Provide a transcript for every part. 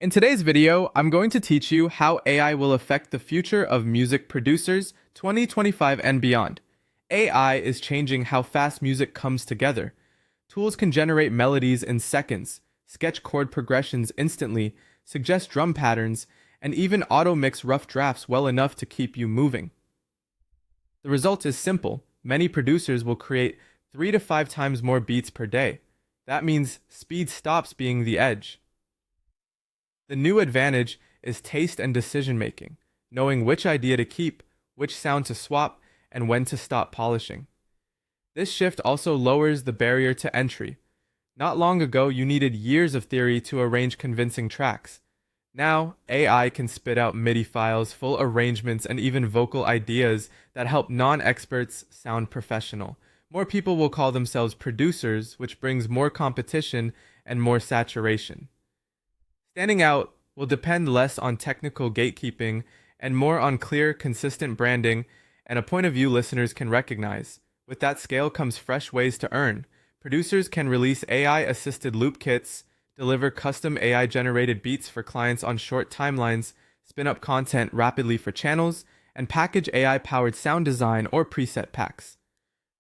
In today's video, I'm going to teach you how AI will affect the future of music producers 2025 and beyond. AI is changing how fast music comes together. Tools can generate melodies in seconds, sketch chord progressions instantly, suggest drum patterns, and even auto-mix rough drafts well enough to keep you moving. The result is simple. Many producers will create 3 to 5 times more beats per day. That means speed stops being the edge. The new advantage is taste and decision making, knowing which idea to keep, which sound to swap, and when to stop polishing. This shift also lowers the barrier to entry. Not long ago, you needed years of theory to arrange convincing tracks. Now, AI can spit out MIDI files, full arrangements, and even vocal ideas that help non-experts sound professional. More people will call themselves producers, which brings more competition and more saturation. Standing out will depend less on technical gatekeeping and more on clear, consistent branding and a point of view listeners can recognize. With that scale comes fresh ways to earn. Producers can release AI-assisted loop kits, deliver custom AI-generated beats for clients on short timelines, spin up content rapidly for channels, and package AI-powered sound design or preset packs.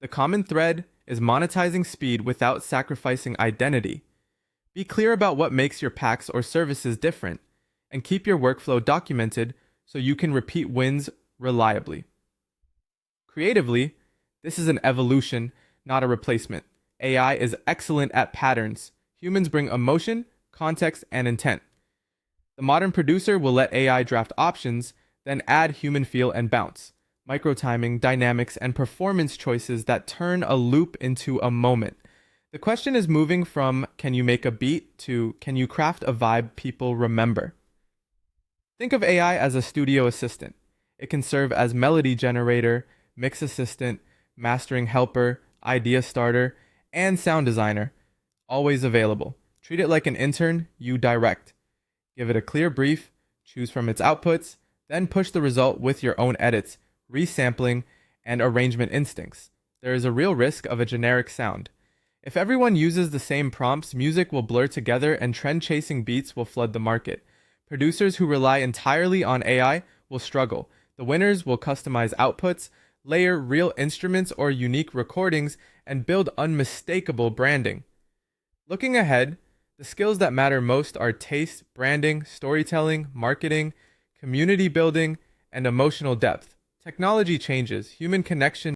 The common thread is monetizing speed without sacrificing identity. Be clear about what makes your packs or services different, and keep your workflow documented so you can repeat wins reliably. Creatively, this is an evolution, not a replacement. AI is excellent at patterns. Humans bring emotion, context, and intent. The modern producer will let AI draft options, then add human feel and bounce, micro-timing, dynamics, and performance choices that turn a loop into a moment. The question is moving from can you make a beat to can you craft a vibe people remember? Think of AI as a studio assistant. It can serve as melody generator, mix assistant, mastering helper, idea starter, and sound designer, always available. Treat it like an intern you direct. Give it a clear brief, choose from its outputs, then push the result with your own edits, resampling, and arrangement instincts. There is a real risk of a generic sound. If everyone uses the same prompts, music will blur together and trend-chasing beats will flood the market. Producers who rely entirely on AI will struggle. The winners will customize outputs, layer real instruments or unique recordings, and build unmistakable branding. Looking ahead, the skills that matter most are taste, branding, storytelling, marketing, community building, and emotional depth. Technology changes, human connection